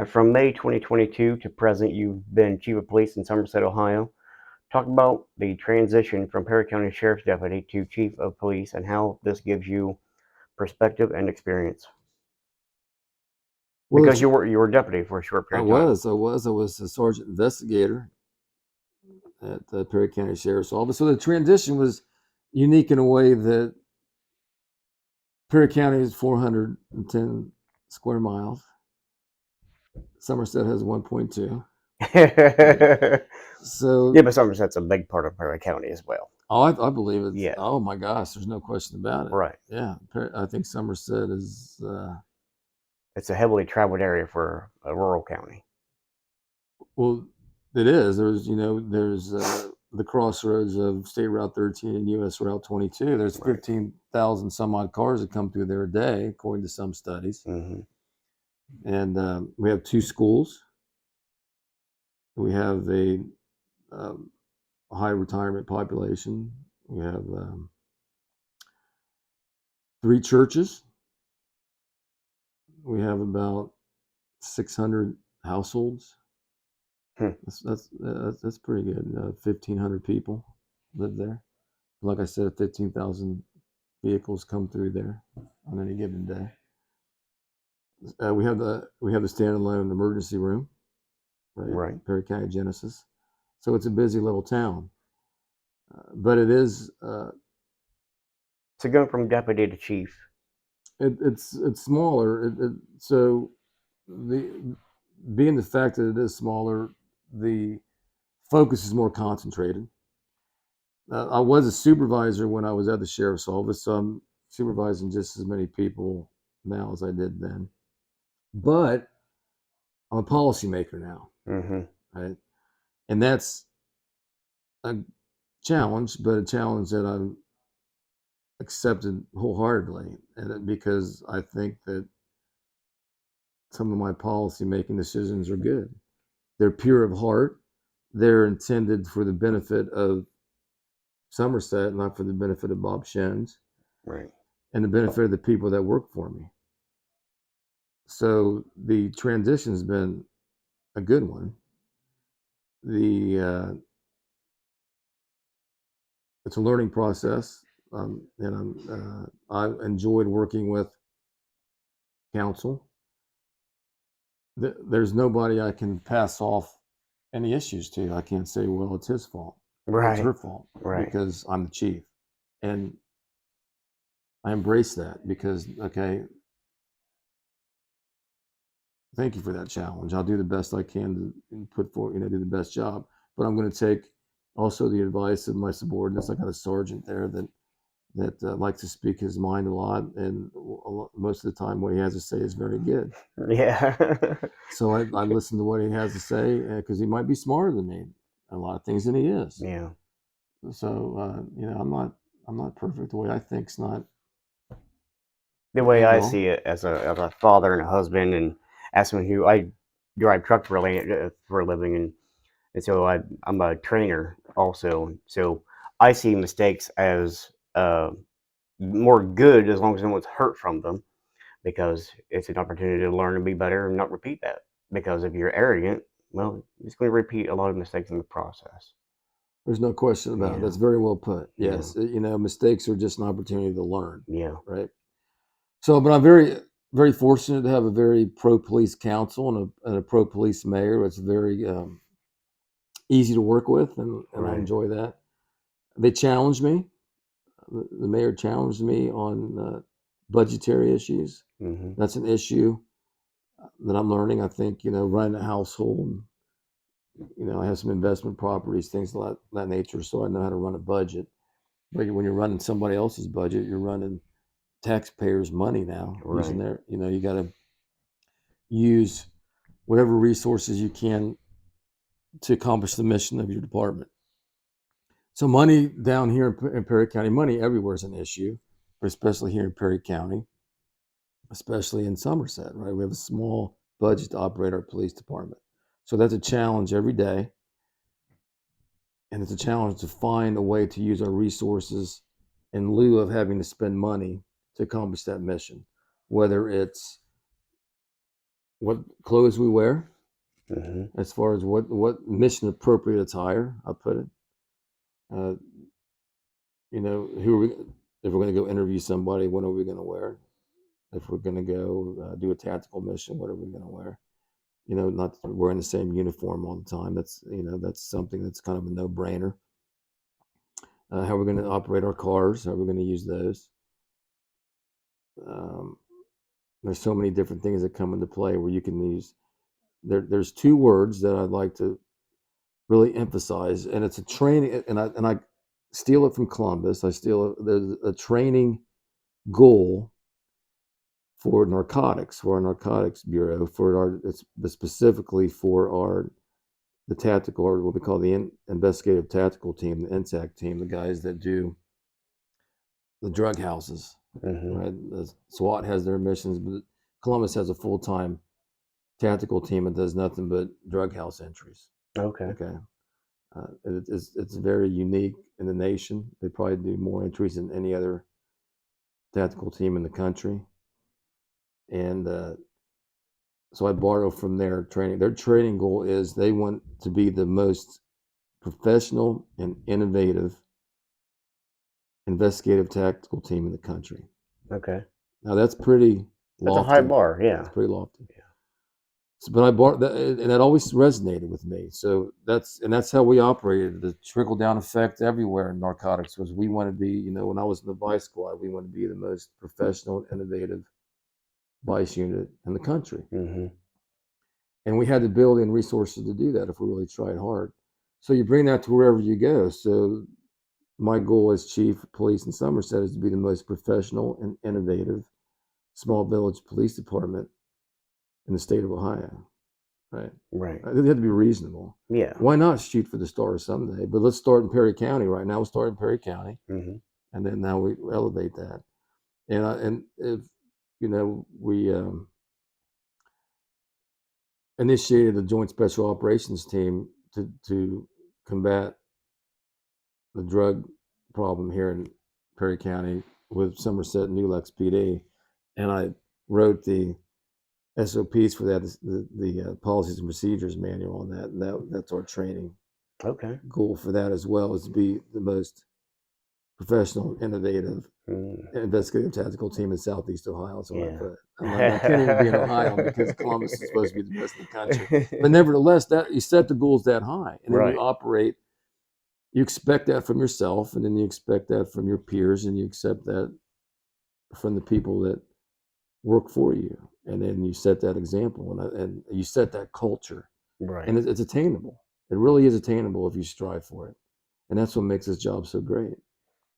From May 2022 to present, you've been Chief of Police in Somerset, Ohio. Talk about the transition from Perry County Sheriff's Deputy to Chief of Police and how this gives you perspective and experience. Well, Because you were deputy for a short I period of time. was a sergeant investigator at the Perry County Sheriff's Office. So the transition was unique in a way that Perry County is 410 square miles. Somerset has 1.2. So Yeah, but Somerset's a big part of Perry County as well. oh, I believe it's. Yeah. Oh my gosh, there's no question about it. Right. Yeah, I think Somerset is. It's a heavily traveled area for a rural county. Well, it is. There's the crossroads of State Route 13 and US Route 22. There's Right. 15,000 some odd cars that come through there a day, according to some studies. Mm-hmm. And we have 2 schools. We have a high retirement population. We have 3 churches. We have about 600 households. That's pretty good. 1,500 people live there. Like I said, 15,000 vehicles come through there on any given day. We have the standalone emergency room, Right. Perry County Genesis. So it's a busy little town, but it is. So going from deputy to chief. It's smaller. So being the fact that it is smaller, the focus is more concentrated. I was a supervisor when I was at the sheriff's office, so I'm supervising just as many people now as I did then. But I'm a policymaker now, Mm-hmm. right? And that's a challenge, but a challenge that I've accepted wholeheartedly, and because I think that some of my policy making decisions are good. They're pure of heart. They're intended for the benefit of Somerset, not for the benefit of Bob Schons, Right. and the benefit of the people that work for me. So the transition's been a good one. It's a learning process, and I enjoyed working with council. There's nobody I can pass off any issues to. I can't say, well, it's his fault, or it's Right. her fault, Right. because I'm the chief, and I embrace that because, okay, thank you for that challenge. I'll do the best I can to put forward, do the best job. But I'm going to take also the advice of my subordinates. I got a sergeant there that likes to speak his mind a lot, and most of the time, what he has to say is very good. Yeah. So I listen to what he has to say because he might be smarter than me a lot of things than he is. Yeah. So I'm not perfect. The way I think's not The way I well. see it as a father and a husband, and as someone who I drive truck for a living, and so I'm a trainer also. So I see mistakes as more good as long as no one's hurt from them, because it's an opportunity to learn and be better and not repeat that. Because if you're arrogant, well, it's going to repeat a lot of mistakes in the process. There's no question about it. That's very well put. Yes, mistakes are just an opportunity to learn. Yeah. Right. So, but I'm very, very fortunate to have a very pro-police council and a pro-police mayor. It's very easy to work with, and I enjoy that. They challenged me. The mayor challenged me on budgetary issues. Mm-hmm. That's an issue that I'm learning. I think, running a household, I have some investment properties, things of that nature, so I know how to run a budget. But when you're running somebody else's budget, you're running taxpayers' money now. Right. Using their, you got to use whatever resources you can to accomplish the mission of your department. So money down here in Perry County, money everywhere is an issue, but especially here in Perry County, especially in Somerset, right? We have a small budget to operate our police department. So that's a challenge every day. And it's a challenge to find a way to use our resources in lieu of having to spend money to accomplish that mission, whether it's what clothes we wear, Mm-hmm. as far as what mission appropriate attire, I'll put it. Uh, who are we, if we're going to go interview somebody, what are we going to wear? If we're going to go do a tactical mission, what are we going to wear? Not wearing the same uniform all the time. That's something that's kind of a no-brainer. How we're going to operate our cars, how we're going to use those. Um, there's so many different things that come into play where you can use. There's two words that I'd like to really emphasize, and it's a training, and I steal it from Columbus. There's a training goal for narcotics, for our narcotics bureau, it's specifically for the tactical, or what we call the investigative tactical team, the INTAC team, the guys that do the drug houses. Mm-hmm. Right, the SWAT has their missions, but Columbus has a full-time tactical team that does nothing but drug house entries. Okay. Okay, it's very unique in the nation. They probably do more entries than any other tactical team in the country, and so I borrow from their training. Their training goal is they want to be the most professional and innovative investigative tactical team in the country. Okay. Now that's pretty That's lofty. a high bar. Yeah. It's pretty lofty. Yeah. So, but I bought that, and that always resonated with me. So that's how we operated. The trickle down effect everywhere in narcotics was we want to be. When I was in the vice squad, we want to be the most professional, innovative vice unit in the country. Mm-hmm. And we had the ability and resources to do that if we really tried hard. So you bring that to wherever you go. So my goal as chief of police in Somerset is to be the most professional and innovative small village police department in the state of Ohio. Right. Right. They have to be reasonable. Yeah. Why not shoot for the stars someday? But let's start in Perry County right now. We'll start in Perry County, Mm-hmm. and then now we elevate that. And if we initiated a joint special operations team to combat the drug problem here in Perry County with Somerset and New Lux PD, and I wrote the SOPs for that, the policies and procedures manual on that, and that's our training Okay. goal for that as well, is to be the most professional, innovative, investigative tactical team in Southeast Ohio. So Yeah. I can't even be in Ohio because Columbus is supposed to be the best in the country. But nevertheless, that you set the goals that high, and then Right. you operate. You expect that from yourself, and then you expect that from your peers, and you accept that from the people that work for you, and then you set that example, and you set that culture, Right. and it's attainable. It really is attainable if you strive for it, and that's what makes this job so great.